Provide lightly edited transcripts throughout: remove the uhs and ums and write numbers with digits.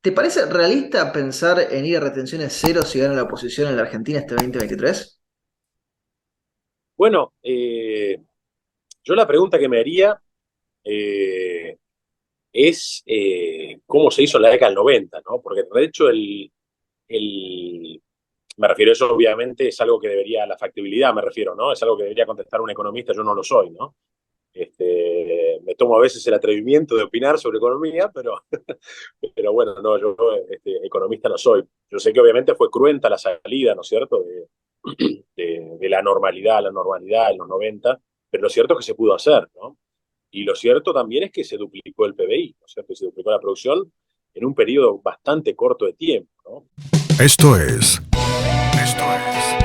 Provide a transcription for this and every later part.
¿Te parece realista pensar en ir a retenciones cero si gana la oposición en la Argentina este 2023? Bueno, yo la pregunta que me haría eh, es cómo se hizo en la década del 90, ¿no? Porque de hecho me refiero a eso, obviamente, es algo que debería, la factibilidad me refiero, ¿no? Es algo que debería contestar un economista, yo no lo soy, ¿no? Me tomo a veces el atrevimiento de opinar sobre economía, pero bueno, no, yo economista no soy. Yo sé que obviamente fue cruenta la salida, ¿no es cierto?, de la normalidad a la normalidad en los 90, pero lo cierto es que se pudo hacer, ¿no? Y lo cierto también es que se duplicó el PBI, ¿no es cierto? Y se duplicó la producción en un periodo bastante corto de tiempo, ¿no? Esto es, esto es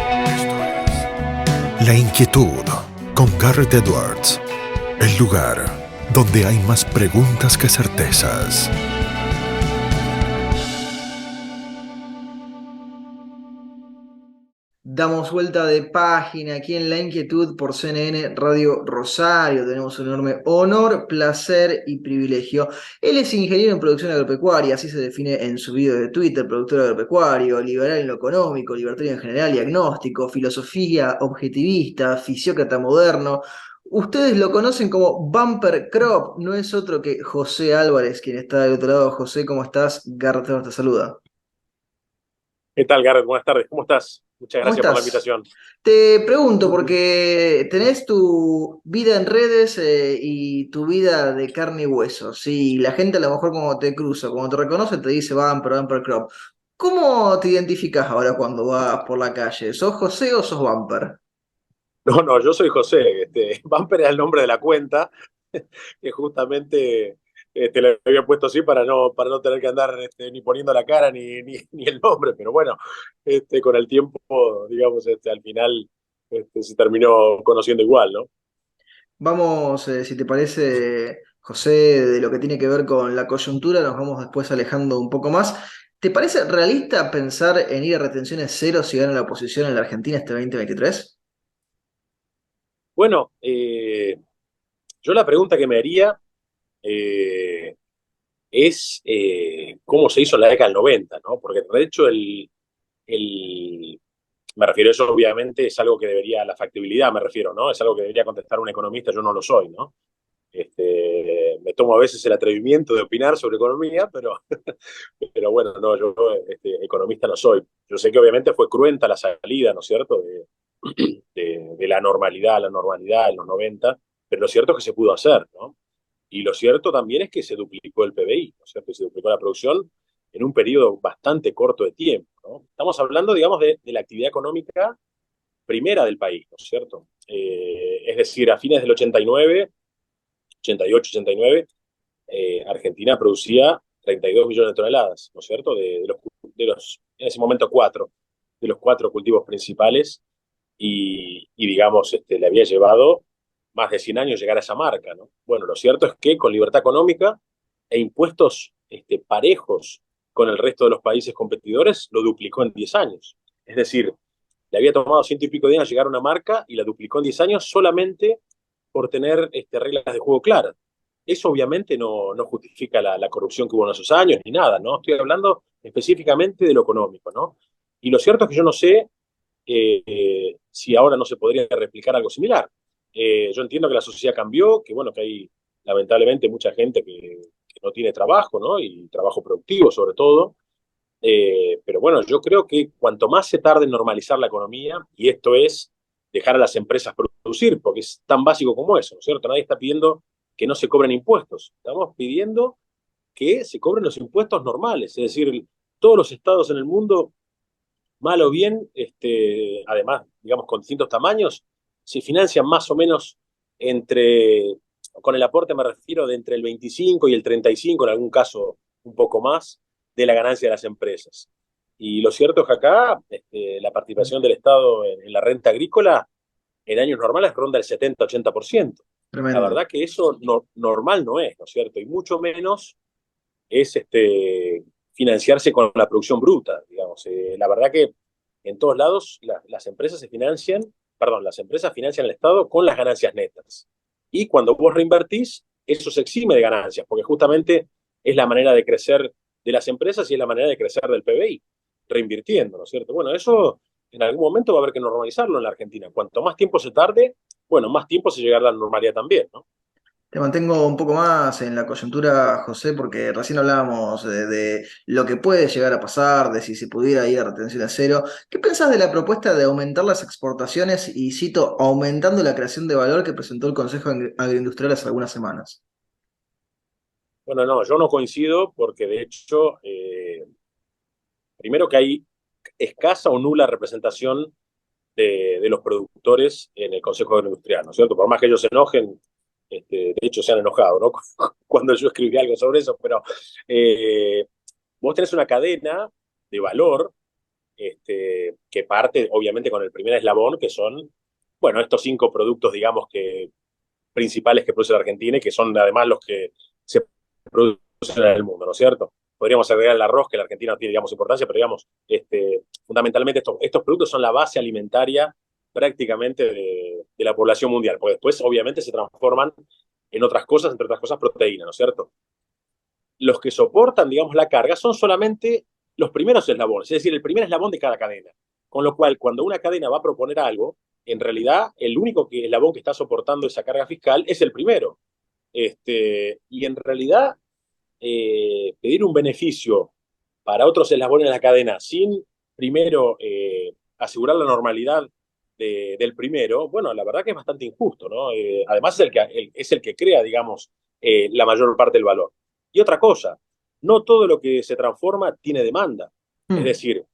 La Inquietud con Garrett Edwards. El lugar donde hay más preguntas que certezas. Damos vuelta de página aquí en La Inquietud por CNN Radio Rosario. Tenemos un enorme honor, placer y privilegio. Él es ingeniero en producción agropecuaria, así se define en su video de Twitter, productor agropecuario, liberal en lo económico, libertario en general y agnóstico, filosofía objetivista, fisiócrata moderno. Ustedes lo conocen como Bumper Crop, no es otro que José Álvarez, quien está del otro lado. José, ¿cómo estás? Garrett te saluda. ¿Qué tal, Garrett? Buenas tardes, ¿cómo estás? Muchas ¿Cómo gracias por la estás? invitación. Te pregunto, porque tenés tu vida en redes y tu vida de carne y hueso. Sí, la gente a lo mejor cuando te cruza, cuando te reconoce, te dice Bumper Crop. ¿Cómo te identificas ahora cuando vas por la calle? ¿Sos José o sos Bumper? No, no, yo soy José. Bumper era el nombre de la cuenta, que justamente le había puesto así para no tener que andar ni poniendo la cara ni el nombre, pero bueno, con el tiempo, digamos, al final se terminó conociendo igual, ¿no? Vamos, si te parece, José, de lo que tiene que ver con la coyuntura, nos vamos después alejando un poco más. ¿Te parece realista pensar en ir a retenciones cero si gana la oposición en la Argentina este 2023? Bueno, yo la pregunta que me haría eh, es cómo se hizo en la década del 90, ¿no? Porque de hecho el, me refiero a eso, obviamente, es algo que debería, la factibilidad me refiero, ¿no? Es algo que debería contestar un economista, yo no lo soy, ¿no? Me tomo a veces el atrevimiento de opinar sobre economía, pero bueno, no, yo economista no soy. Yo sé que obviamente fue cruenta la salida, ¿no es cierto?, de la normalidad a la normalidad en los 90, pero lo cierto es que se pudo hacer, ¿no? Y lo cierto también es que se duplicó el PBI, ¿no es cierto? Y se duplicó la producción en un periodo bastante corto de tiempo, ¿no? Estamos hablando, digamos, de la actividad económica primera del país, ¿no es cierto? Es decir, a fines del 89, 88, 89, Argentina producía 32 millones de toneladas, ¿no es cierto? En ese momento de los cuatro cultivos principales y digamos, le había llevado más de 100 años llegar a esa marca, ¿no? Bueno, lo cierto es que con libertad económica e impuestos parejos con el resto de los países competidores, lo duplicó en 10 años. Es decir, le había tomado ciento y pico de años llegar a una marca y la duplicó en 10 años solamente por tener reglas de juego claras. Eso obviamente no justifica la corrupción que hubo en esos años ni nada, ¿no? Estoy hablando específicamente de lo económico, ¿no? Y lo cierto es que yo no sé si ahora no se podría replicar algo similar. Yo entiendo que la sociedad cambió, que bueno, que hay lamentablemente mucha gente que no tiene trabajo, ¿no? Y trabajo productivo sobre todo. Pero bueno, yo creo que cuanto más se tarde en normalizar la economía, y esto es dejar a las empresas producir, porque es tan básico como eso, ¿no es cierto? Nadie está pidiendo que no se cobren impuestos. Estamos pidiendo que se cobren los impuestos normales, es decir, todos los estados en el mundo, mal o bien, además, digamos, con distintos tamaños, se financian más o menos entre, con el aporte me refiero de entre el 25 y el 35, en algún caso un poco más, de la ganancia de las empresas. Y lo cierto es que acá la participación del Estado en la renta agrícola en años normales ronda el 70-80%. La Tremendo. verdad que eso normal no es, ¿no es cierto? Y mucho menos es financiarse con la producción bruta, digamos. La verdad que en todos lados las empresas se financian, perdón, las empresas financian al Estado con las ganancias netas. Y cuando vos reinvertís, eso se exime de ganancias, porque justamente es la manera de crecer de las empresas y es la manera de crecer del PBI, reinvirtiendo, ¿no es cierto? Bueno, eso en algún momento va a haber que normalizarlo en la Argentina. Cuanto más tiempo se tarde, bueno, más tiempo se llegará a la normalidad también, ¿no? Te mantengo un poco más en la coyuntura, José, porque recién hablábamos de lo que puede llegar a pasar, de si se pudiera ir a retención a cero. ¿Qué pensás de la propuesta de aumentar las exportaciones y, cito, aumentando la creación de valor que presentó el Consejo Agroindustrial hace algunas semanas? Bueno, no, yo no coincido porque de hecho, primero que hay escasa o nula representación de los productores en el Consejo Agroindustrial, ¿no es cierto? Por más que ellos se enojen, de hecho se han enojado, ¿no? Cuando yo escribí algo sobre eso, pero eh, vos tenés una cadena de valor que parte obviamente con el primer eslabón, que son, bueno, estos 5 productos, digamos, que principales que produce la Argentina y que son además los que se producen en el mundo, ¿no es cierto? Podríamos agregar el arroz, que la Argentina no tiene, digamos, importancia, pero digamos, fundamentalmente estos productos son la base alimentaria prácticamente de la población mundial, porque después obviamente se transforman en otras cosas, entre otras cosas proteínas, ¿no es cierto? Los que soportan, digamos, la carga son solamente los primeros eslabones, es decir, el primer eslabón de cada cadena. Con lo cual, cuando una cadena va a proponer algo, en realidad el único eslabón que está soportando esa carga fiscal es el primero. Y en realidad, pedir un beneficio para otros eslabones de la cadena sin primero asegurar la normalidad del primero, bueno, la verdad que es bastante injusto, ¿no? Además es el que crea, digamos, la mayor parte del valor. Y otra cosa, no todo lo que se transforma tiene demanda. Es Hmm. decir,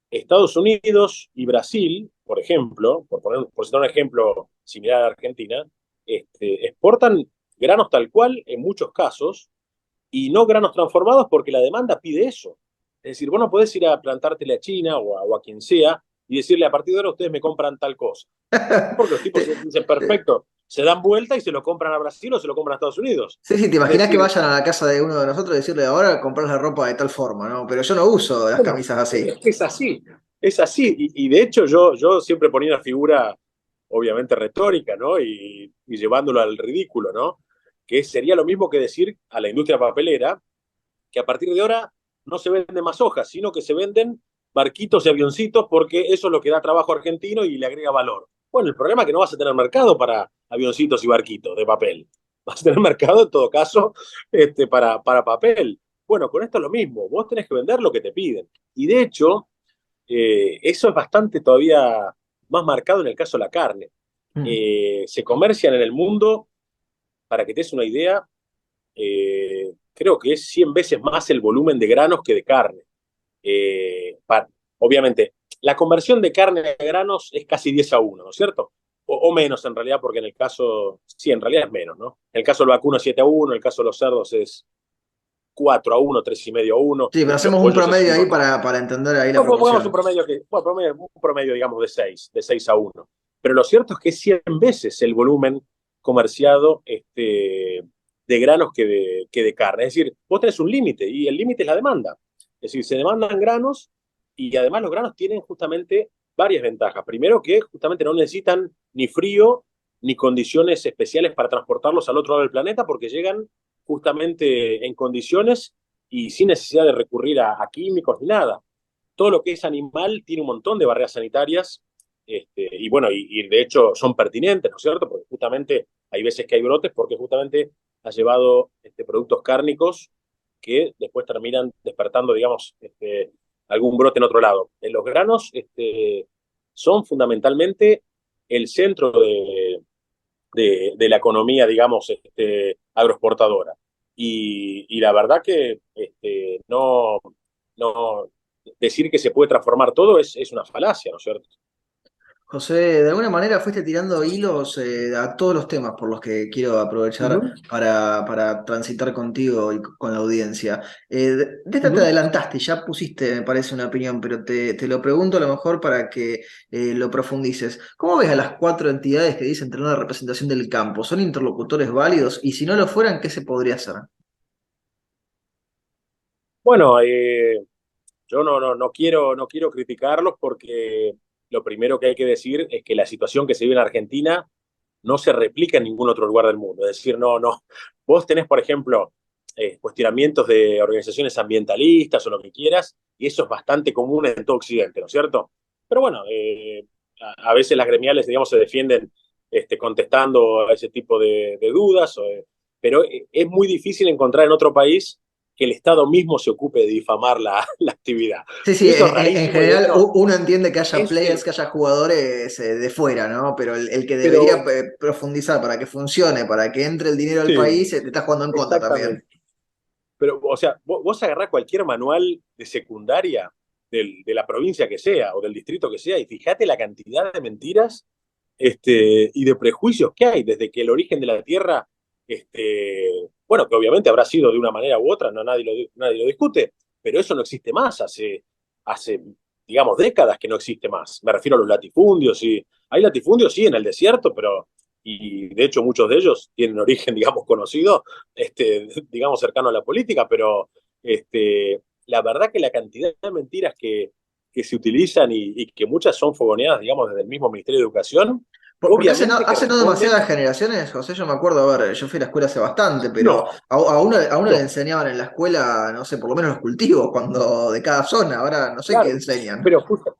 Estados Unidos y Brasil, por ejemplo, por citar un ejemplo similar a Argentina, exportan granos tal cual en muchos casos y no granos transformados porque la demanda pide eso. Es decir, vos no podés ir a plantártela a China o a quien sea y decirle a partir de ahora ustedes me compran tal cosa. Porque los tipos Te- dicen, te- perfecto, se dan vuelta y se lo compran a Brasil o se lo compran a Estados Unidos. Sí, sí, te Es imaginas que decir, vayan a la casa de uno de nosotros y decirle, ahora comprar la ropa de tal forma, ¿no? Pero yo no uso las bueno, camisas así. es así, es así. Y de hecho yo siempre ponía una figura obviamente retórica, ¿no? Y llevándolo al ridículo, ¿no? Que sería lo mismo que decir a la industria papelera que a partir de ahora no se venden más hojas, sino que se venden barquitos y avioncitos porque eso es lo que da trabajo argentino y le agrega valor. Bueno, el problema es que no vas a tener mercado para avioncitos y barquitos de papel. Vas a tener mercado, en todo caso, para papel. Bueno, con esto es lo mismo. Vos tenés que vender lo que te piden. Y de hecho, eso es bastante todavía más marcado en el caso de la carne. Hmm. Se comercian en el mundo, para que te des una idea, creo que es 100 veces más el volumen de granos que de carne. Eh, pa- Obviamente, la conversión de carne a granos es casi 10-1, ¿no es cierto? O menos en realidad, porque en el caso, sí, en realidad es menos, ¿no? En el caso del vacuno es 7-1, en el caso de los cerdos es 4-1, 3,5-1, Sí, pero los hacemos un pollos es promedio ahí 5. para entender ahí la Bueno, pongamos un proporción. promedio, un promedio, digamos, de 6-1. Pero lo cierto es que es 100 veces el volumen comerciado de granos que de carne. Es decir, vos tenés un límite y el límite es la demanda. Es decir, se demandan granos y además los granos tienen justamente varias ventajas. Primero que justamente no necesitan ni frío ni condiciones especiales para transportarlos al otro lado del planeta porque llegan justamente en condiciones y sin necesidad de recurrir a químicos ni nada. Todo lo que es animal tiene un montón de barreras sanitarias y bueno, y de hecho son pertinentes, ¿no es cierto? Porque justamente hay veces que hay brotes porque justamente ha llevado productos cárnicos que después terminan despertando, digamos, algún brote en otro lado. En los granos son fundamentalmente el centro de la economía, digamos, agroexportadora. Y la verdad que no decir que se puede transformar todo es una falacia, ¿no es cierto? José, de alguna manera fuiste tirando hilos a todos los temas por los que quiero aprovechar Ujú, para transitar contigo y con la audiencia. De esta te ujú. adelantaste, ya pusiste, me parece, una opinión, pero te lo pregunto a lo mejor para que lo profundices. ¿Cómo ves a las cuatro entidades que dicen tener una representación del campo? ¿Son interlocutores válidos? Y si no lo fueran, ¿qué se podría hacer? Bueno, yo no quiero criticarlos porque lo primero que hay que decir es que la situación que se vive en Argentina no se replica en ningún otro lugar del mundo. Es decir, no. Vos tenés, por ejemplo, cuestionamientos de organizaciones ambientalistas o lo que quieras, y eso es bastante común en todo Occidente, ¿no es cierto? Pero bueno, a veces las gremiales, digamos, se defienden contestando a ese tipo de dudas, pero es muy difícil encontrar en otro país que el Estado mismo se ocupe de difamar la actividad. Sí, sí, Eso es en rarísimo y de general hecho uno entiende que haya es players, que haya jugadores de fuera, ¿no? Pero el que debería pero profundizar para que funcione, para que entre el dinero al sí, país, te está jugando en contra también. exactamente. Pero, o sea, vos agarrás cualquier manual de secundaria de la provincia que sea o del distrito que sea y fíjate la cantidad de mentiras y de prejuicios que hay desde que el origen de la Tierra, bueno, que obviamente habrá sido de una manera u otra, no nadie lo discute, pero eso no existe más hace, digamos, décadas que no existe más. Me refiero a los latifundios, sí. Hay latifundios, sí, en el desierto, pero, y de hecho muchos de ellos tienen origen, digamos, conocido, digamos, cercano a la política, pero la verdad que la cantidad de mentiras que se utilizan y que muchas son fogoneadas, digamos, desde el mismo Ministerio de Educación, Porque obviamente que hace no demasiadas responden, generaciones, José, yo me acuerdo, a ver, yo fui a la escuela hace bastante, pero no, a uno le no, enseñaban en la escuela, no sé, por lo menos los cultivos cuando de cada zona, ahora no sé qué claro, enseñan. pero justo,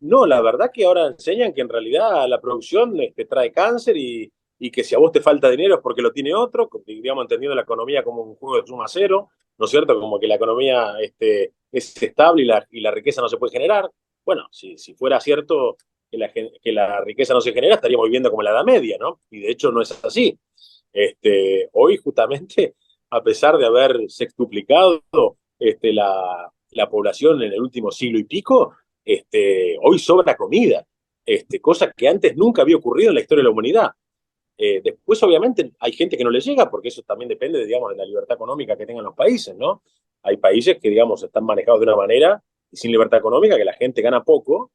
no, la verdad que ahora enseñan que en realidad la producción trae cáncer y que si a vos te falta dinero es porque lo tiene otro, digamos, entendiendo la economía como un juego de suma cero, ¿no es cierto? Como que la economía es estable y la riqueza no se puede generar. Bueno, si fuera cierto que la riqueza no se genera, estaríamos viviendo como en la Edad Media, ¿no? Y de hecho no es así. Hoy justamente, a pesar de haber sextuplicado la población en el último siglo y pico, hoy sobra comida, cosa que antes nunca había ocurrido en la historia de la humanidad. Después, obviamente, hay gente que no le llega, porque eso también depende, digamos, de la libertad económica que tengan los países, ¿no? Hay países que, digamos, están manejados de una manera y sin libertad económica, que la gente gana poco,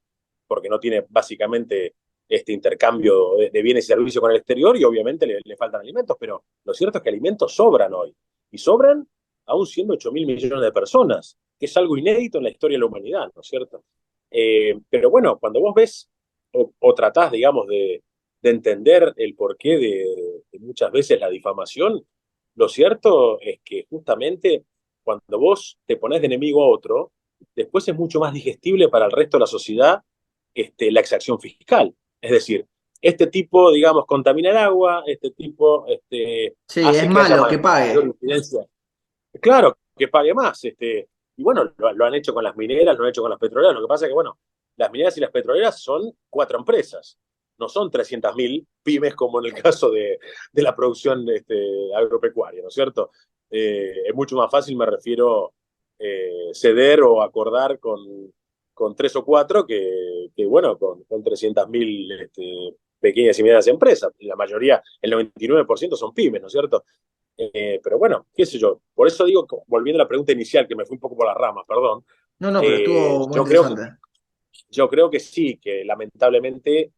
porque no tiene básicamente este intercambio de bienes y servicios con el exterior y obviamente le faltan alimentos, pero lo cierto es que alimentos sobran hoy. Y sobran aún siendo 8.000 millones de personas, que es algo inédito en la historia de la humanidad, ¿no es cierto? Pero bueno, cuando vos ves o tratás, digamos, de entender el porqué de muchas veces la difamación, lo cierto es que justamente cuando vos te pones de enemigo a otro, después es mucho más digestible para el resto de la sociedad la exacción fiscal. Es decir, este tipo, digamos, contamina el agua, este tipo Sí, es hace que haya malo que mayor pague. incidencia. Claro, que pague más. Y bueno, lo han hecho con las mineras, lo han hecho con las petroleras. Lo que pasa es que, bueno, las mineras y las petroleras son 4 empresas, no son 300.000 pymes como en el caso de la producción agropecuaria, ¿no es cierto? Es mucho más fácil, me refiero, ceder o acordar con 3 o 4 bueno, con 300.000 pequeñas y medianas empresas. La mayoría, el 99% son pymes, ¿no es cierto? Pero bueno, qué sé yo. Por eso digo, volviendo a la pregunta inicial, que me fui un poco por las ramas, perdón, No, no, pero estuvo muy interesante. yo creo que sí, que lamentablemente,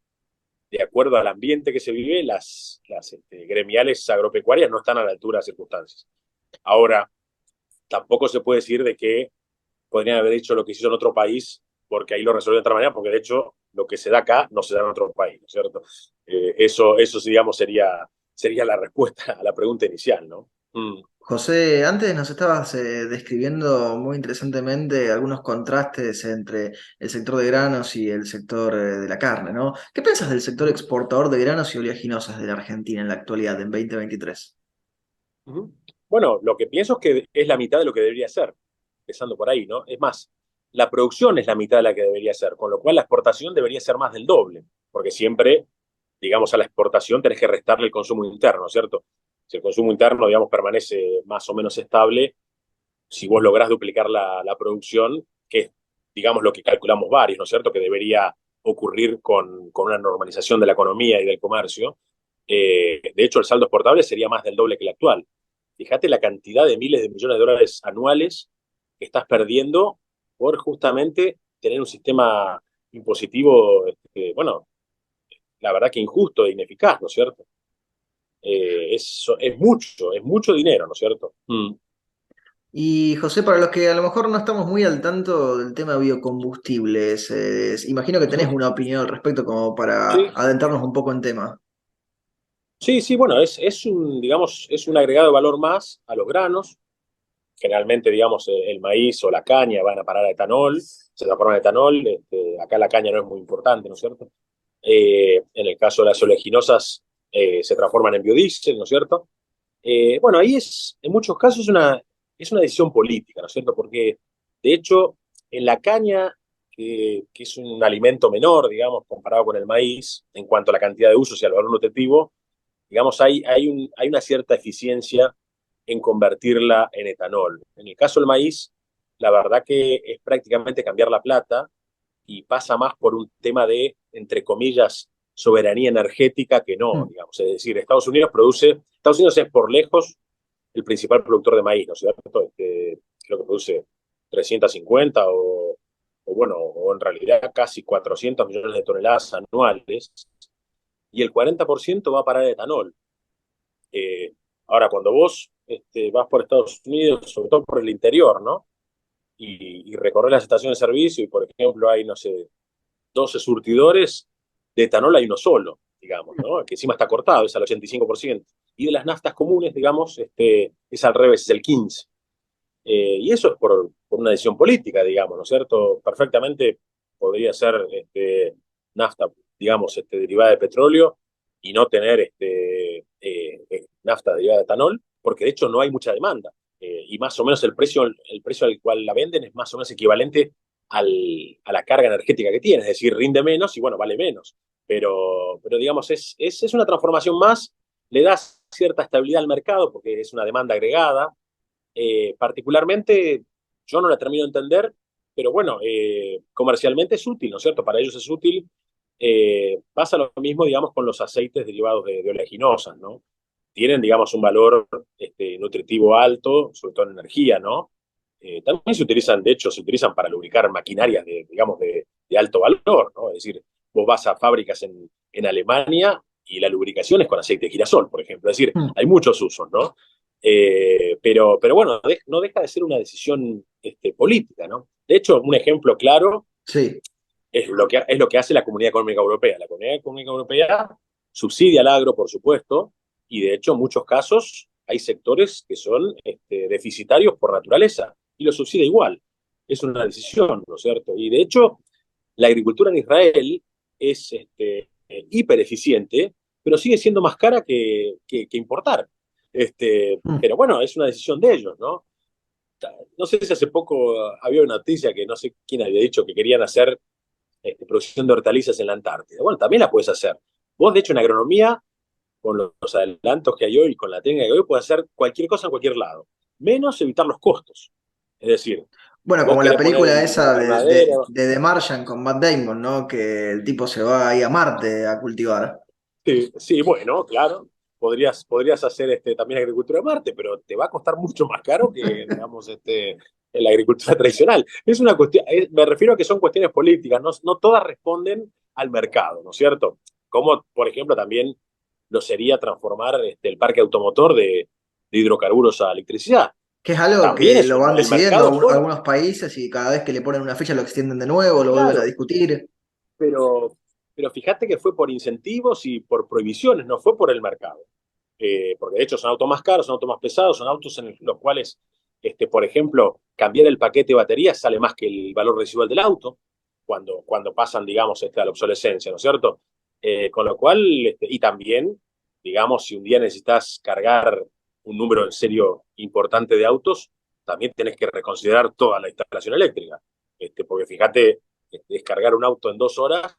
de acuerdo al ambiente que se vive, las gremiales agropecuarias no están a la altura de las circunstancias. Ahora, tampoco se puede decir de que podrían haber hecho lo que se hizo en otro país, porque ahí lo resolvieron de otra manera, porque de hecho lo que se da acá no se da en otro país, ¿no es cierto? Eso sí, digamos, sería la respuesta a la pregunta inicial, ¿no? Mm. José, antes nos estabas describiendo muy interesantemente algunos contrastes entre el sector de granos y el sector de la carne, ¿no? ¿Qué piensas del sector exportador de granos y oleaginosas de la Argentina en la actualidad, en 2023? Ujú. Bueno, lo que pienso es que es la mitad de lo que debería ser, empezando por ahí, ¿no? Es más, la producción es la mitad de la que debería ser, con lo cual la exportación debería ser más del doble, porque siempre, digamos, a la exportación tenés que restarle el consumo interno, ¿cierto? Si el consumo interno, digamos, permanece más o menos estable, si vos lográs duplicar la producción, que es, digamos, lo que calculamos varios, ¿no es cierto?, que debería ocurrir con una normalización de la economía y del comercio. De hecho, el saldo exportable sería más del doble que el actual. Fíjate la cantidad de miles de millones de dólares anuales que estás perdiendo por justamente tener un sistema impositivo, bueno, la verdad que injusto e ineficaz, ¿no es cierto? Es mucho dinero, ¿no es cierto? Mm. Y José, para los que a lo mejor no estamos muy al tanto del tema de biocombustibles, imagino que tenés Ujú. una opinión al respecto como para Sí, adentrarnos un poco en tema. sí, sí, bueno, digamos, es un agregado de valor más a los granos. generalmente, digamos, el maíz o la caña van a parar a etanol, se transforman en etanol. Acá la caña no es muy importante, ¿no es cierto? En el caso de las oleaginosas, se transforman en biodiesel, ¿no es cierto? Bueno, ahí en muchos casos es una decisión política, ¿no es cierto? Porque, de hecho, en la caña, que es un alimento menor, digamos, comparado con el maíz, en cuanto a la cantidad de usos y al valor nutritivo, digamos, hay una cierta eficiencia en convertirla en etanol. En el caso del maíz, la verdad que es prácticamente cambiar la plata y pasa más por un tema de, entre comillas, soberanía energética que no, Mm. digamos. Es decir, Estados Unidos es por lejos el principal productor de maíz, ¿no es cierto? Creo que produce 350 o bueno, o en realidad casi 400 millones de toneladas anuales, y el 40% va a parar el etanol. Ahora, cuando vos vas por Estados Unidos, sobre todo por el interior, ¿no? Y recorres las estaciones de servicio y, por ejemplo, hay, no sé, 12 surtidores, de etanol hay uno solo, digamos, ¿no? Que encima está cortado, es al 85%. Y de las naftas comunes, digamos, es al revés, es el 15%. Y eso es por una decisión política, digamos, ¿no es cierto? Perfectamente podría ser nafta, digamos, derivada de petróleo y no tener nafta derivada de etanol, porque de hecho no hay mucha demanda. Y más o menos el precio al cual la venden es más o menos equivalente a la carga energética que tiene, es decir, rinde menos y bueno, vale menos. Pero digamos, es una transformación más, le das cierta estabilidad al mercado porque es una demanda agregada. Particularmente, yo no la termino de entender, pero bueno, comercialmente es útil, ¿no es cierto? Para ellos es útil. Pasa lo mismo, digamos, con los aceites derivados de oleaginosas, ¿no? Tienen, digamos, un valor nutritivo alto, sobre todo en energía, ¿no? También se utilizan, de hecho, se utilizan para lubricar maquinarias digamos, de alto valor, ¿no? Es decir, vos vas a fábricas en Alemania y la lubricación es con aceite de girasol, por ejemplo. Es decir, Mm. hay muchos usos, ¿no? Pero bueno, no deja de ser una decisión política, ¿no? De hecho, un ejemplo claro Sí. es lo que hace la Comunidad Económica Europea. La Comunidad Económica Europea subsidia al agro, por supuesto, y de hecho en muchos casos hay sectores que son deficitarios por naturaleza, y lo subsidia igual. Es una decisión, ¿no es cierto? Y de hecho, la agricultura en Israel es hiper eficiente, pero sigue siendo más cara que importar. Mm. Pero bueno, es una decisión de ellos, ¿no? No sé si hace poco había una noticia que no sé quién había dicho que querían hacer producción de hortalizas en la Antártida. Bueno, también la puedes hacer. Vos, de hecho, en agronomía, con los adelantos que hay hoy, con la técnica que hay hoy, puedes hacer cualquier cosa en cualquier lado, menos evitar los costos. Es decir, Bueno, vos como la querés poner película un esa invernadero. de The Martian con Matt Damon, ¿no? Que el tipo se va ahí a Marte a cultivar. Sí, sí, bueno, claro. Podrías hacer también agricultura de Marte, pero te va a costar mucho más caro que, digamos, en la agricultura tradicional. Es una cuestión, me refiero a que son cuestiones políticas, no todas responden al mercado, ¿no es cierto? Como, por ejemplo, también lo sería transformar el parque automotor de hidrocarburos a electricidad. Que es algo También que eso, lo van el decidiendo mercado solo. algunos países y cada vez que le ponen una fecha lo extienden de nuevo, lo vuelven a Claro, discutir. pero, pero fíjate que fue por incentivos y por prohibiciones, no fue por el mercado. Porque de hecho son autos más caros, son autos más pesados, son autos en los cuales, por ejemplo, cambiar el paquete de baterías sale más que el valor residual del auto cuando pasan, digamos, a la obsolescencia, ¿no es cierto? Con lo cual, y también, digamos, si un día necesitas cargar un número en serio importante de autos, también tenés que reconsiderar toda la instalación eléctrica. Porque fíjate, descargar un auto en 2 horas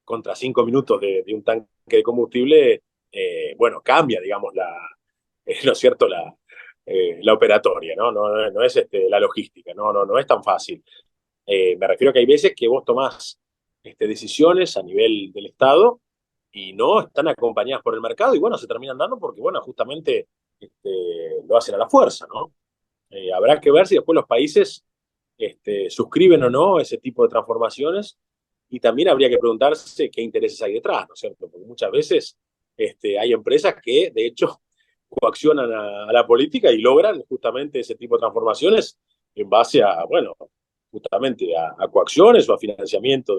contra 5 minutos de un tanque de combustible, bueno, cambia, digamos, ¿no es cierto?, la operatoria, ¿no? No es la logística, no es tan fácil. Me refiero a que hay veces que vos tomás decisiones a nivel del Estado y no están acompañadas por el mercado y bueno, se terminan dando porque, bueno, justamente lo hacen a la fuerza, ¿no? Habrá que ver si después los países suscriben o no ese tipo de transformaciones y también habría que preguntarse qué intereses hay detrás, ¿no es cierto? Porque muchas veces hay empresas que, de hecho, coaccionan a la política y logran justamente ese tipo de transformaciones en base a, bueno, justamente a coacciones o a financiamiento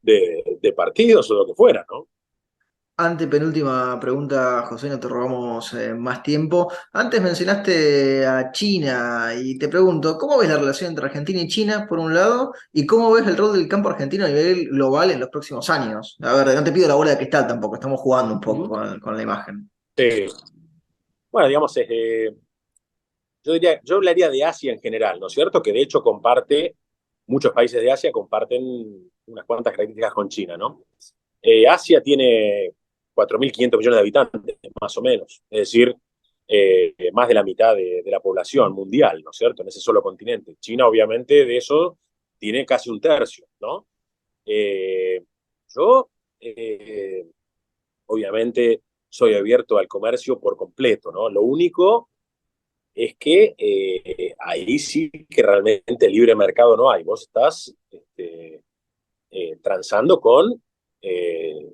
de partidos o lo que fuera, ¿no? Antepenúltima pregunta, José, no te robamos más tiempo. Antes mencionaste a China y te pregunto, ¿cómo ves la relación entre Argentina y China, por un lado, y cómo ves el rol del campo argentino a nivel global en los próximos años? A ver, no te pido la bola de cristal tampoco, estamos jugando un poco Ujú. con la imagen. Bueno, digamos, yo hablaría de Asia en general, ¿no es cierto? Que de hecho muchos países de Asia comparten unas cuantas características con China, ¿no? Asia tiene 4.500 millones de habitantes, más o menos. Es decir, más de la mitad de la población mundial, ¿no es cierto? En ese solo continente. China, obviamente, de eso tiene casi un tercio, ¿no? Eh, yo, eh, obviamente, soy abierto al comercio por completo, ¿no? Lo único es que ahí sí que realmente libre mercado no hay. Vos estás transando con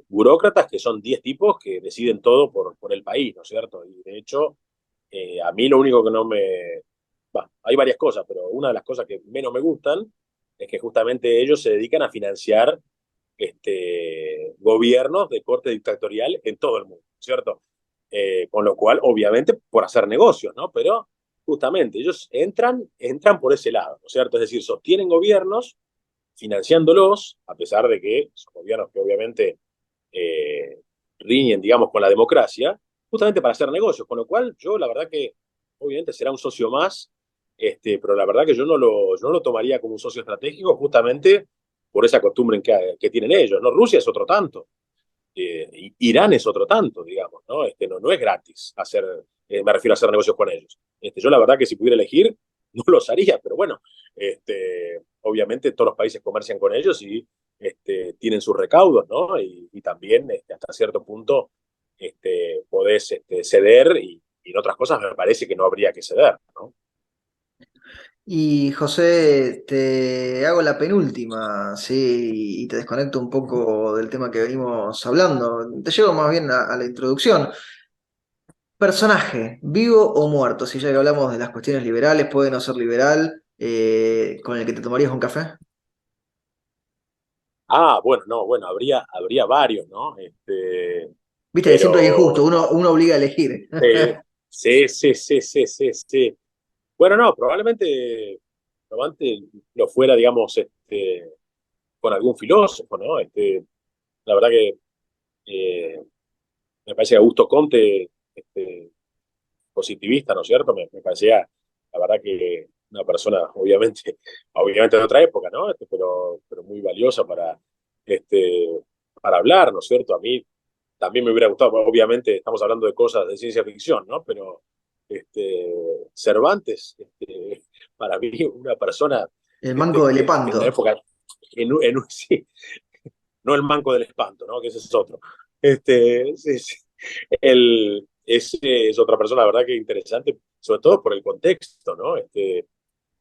burócratas que son 10 tipos que deciden todo por el país, ¿no es cierto? Y de hecho, a mí lo único que no me... Bah, hay varias cosas, pero una de las cosas que menos me gustan es que justamente ellos se dedican a financiar gobiernos de corte dictatorial en todo el mundo, ¿cierto? Con lo cual, obviamente, por hacer negocios, ¿no? Pero justamente ellos entran por ese lado, ¿no es cierto? Es decir, sostienen gobiernos financiándolos, a pesar de que son gobiernos que obviamente eh, riñen, digamos, con la democracia, justamente para hacer negocios, con lo cual yo la verdad que obviamente será un socio más, pero la verdad que yo no lo tomaría como un socio estratégico justamente por esa costumbre que tienen ellos, ¿no? Rusia es otro tanto, Irán es otro tanto, digamos, ¿no? No es gratis me refiero a hacer negocios con ellos. Yo la verdad que si pudiera elegir, no los haría, pero bueno, obviamente todos los países comercian con ellos y tienen sus recaudos, ¿no? Y también hasta cierto punto podés ceder y en otras cosas me parece que no habría que ceder, ¿no? Y José, te hago la penúltima, ¿sí? Y te desconecto un poco del tema que venimos hablando. Te llevo más bien a la introducción. Personaje, vivo o muerto, si ya que hablamos de las cuestiones liberales, puede no ser liberal, con el que te tomarías un café. Ah, bueno, no, bueno, habría varios, ¿no? Viste que siempre hay injusto, Pero uno obliga a elegir. eh, sí, sí, sí, sí, sí, sí. Bueno, no, probablemente lo fuera, digamos, con algún filósofo, ¿no? La verdad que me parece que Augusto Comte, positivista, ¿no es cierto? Me parecía, la verdad que una persona, obviamente de otra época, ¿no? Pero muy valiosa este, para hablar, ¿no es cierto? A mí también me hubiera gustado, bueno, obviamente estamos hablando de cosas de ciencia ficción, ¿no? Pero Cervantes, para mí, una persona El manco de que en la Lepanto. época, sí, no el manco del espanto, ¿no? Que ese es otro. Sí, sí. Ese es otra persona, la verdad que interesante, sobre todo por el contexto, ¿no?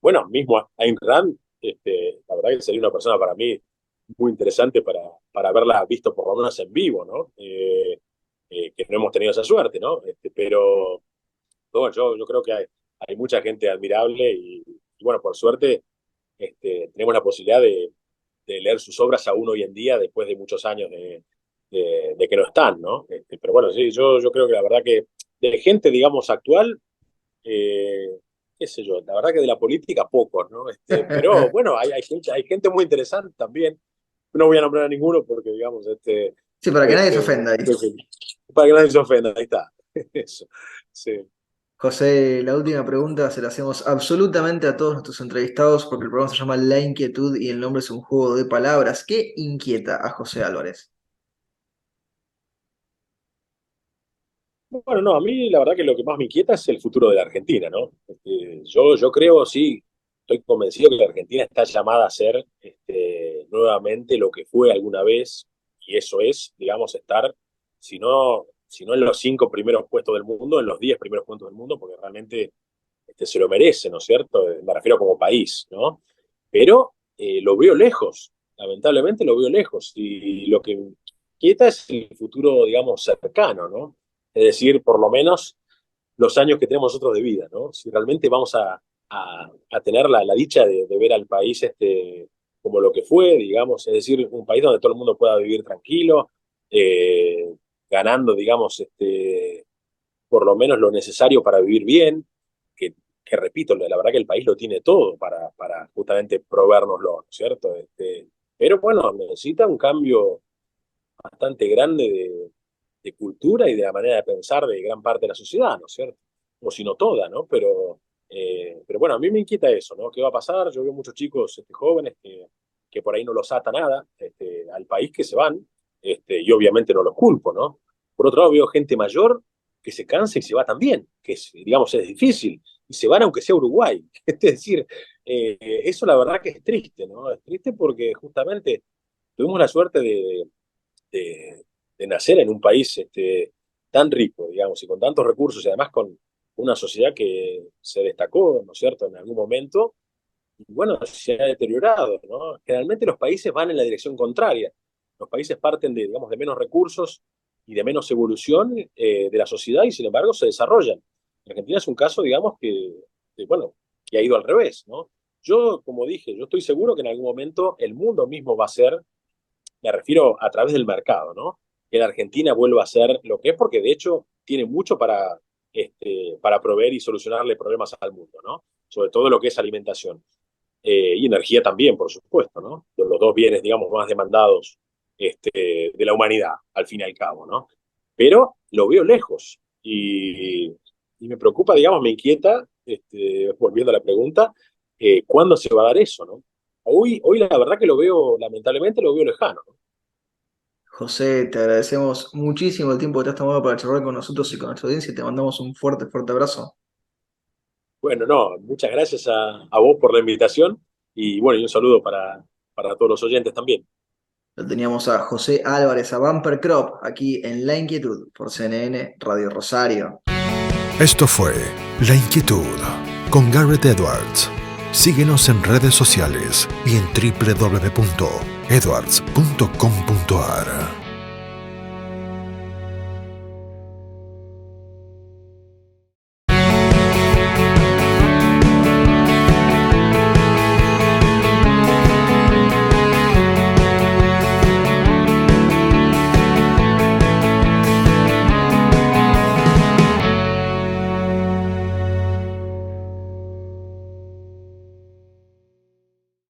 Bueno, mismo Ayn Rand, la verdad que sería una persona para mí muy interesante para haberla visto por lo menos en vivo, ¿no? Que no hemos tenido esa suerte, ¿no? Pero bueno, yo creo que hay mucha gente admirable y bueno, por suerte tenemos la posibilidad de leer sus obras aún hoy en día, después de muchos años de que no están, ¿no? Pero bueno, sí, yo creo que la verdad que de gente, digamos, actual, eh, qué sé yo, la verdad que de la política pocos, ¿no? Pero bueno, hay gente muy interesante también. No voy a nombrar a ninguno porque, digamos, Sí, para que nadie se este, ofenda ahí. para que nadie se ofenda, ahí está. Eso, sí. José, la última pregunta se la hacemos absolutamente a todos nuestros entrevistados porque el programa se llama La Inquietud y el nombre es un juego de palabras. ¿Qué inquieta a José Álvarez? Bueno, no, a mí la verdad que lo que más me inquieta es el futuro de la Argentina, ¿no? Yo creo, sí, estoy convencido que la Argentina está llamada a ser nuevamente lo que fue alguna vez, y eso es, digamos, estar, si no en los 5 primeros puestos del mundo, en los 10 primeros puestos del mundo, porque realmente se lo merece, ¿no es cierto? Me refiero como país, ¿no? Pero lo veo lejos, lamentablemente lo veo lejos, y lo que me inquieta es el futuro, digamos, cercano, ¿no? Es decir, por lo menos los años que tenemos nosotros de vida, ¿no? Si realmente vamos a tener la dicha de ver al país como lo que fue, digamos, es decir, un país donde todo el mundo pueda vivir tranquilo, ganando, digamos, por lo menos lo necesario para vivir bien, que repito, la verdad que el país lo tiene todo para justamente proveérnoslo, ¿no es cierto? Pero bueno, necesita un cambio bastante grande de cultura y de la manera de pensar de gran parte de la sociedad, ¿no es cierto? O si no toda, ¿no? Pero bueno, a mí me inquieta eso, ¿no? ¿Qué va a pasar? Yo veo muchos chicos jóvenes que por ahí no los ata nada al país que se van, y obviamente no los culpo, ¿no? Por otro lado, veo gente mayor que se cansa y se va también, que digamos es difícil, y se van aunque sea Uruguay. Es decir, eso la verdad que es triste, ¿no? Es triste porque justamente tuvimos la suerte de, de nacer en un país tan rico, digamos, y con tantos recursos, y además con una sociedad que se destacó, ¿no es cierto?, en algún momento, y bueno, se ha deteriorado, ¿no? Generalmente los países van en la dirección contraria. Los países parten de, digamos, de menos recursos y de menos evolución de la sociedad y sin embargo se desarrollan. Argentina es un caso, digamos, bueno, que ha ido al revés, ¿no? Yo, como dije, yo estoy seguro que en algún momento el mundo mismo va a ser, me refiero a través del mercado, ¿no? Que la Argentina vuelva a ser lo que es, porque de hecho tiene mucho para proveer y solucionarle problemas al mundo, ¿no? Sobre todo lo que es alimentación. Y energía también, por supuesto, ¿no? Los dos bienes, digamos, más demandados de la humanidad, al fin y al cabo, ¿no? Pero lo veo lejos y me preocupa, digamos, me inquieta, volviendo a la pregunta, ¿cuándo se va a dar eso, no? Hoy la verdad que lo veo, lamentablemente lo veo lejano, ¿no? José, te agradecemos muchísimo el tiempo que te has tomado para charlar con nosotros y con nuestra audiencia y te mandamos un fuerte, fuerte abrazo. Bueno, no, muchas gracias a vos por la invitación y bueno, y un saludo para todos los oyentes también. Lo teníamos a José Álvarez, a Bumper Crop, aquí en La Inquietud por CNN Radio Rosario. Esto fue La Inquietud con Garrett Edwards. Síguenos en redes sociales y en www.edwards.com.ar.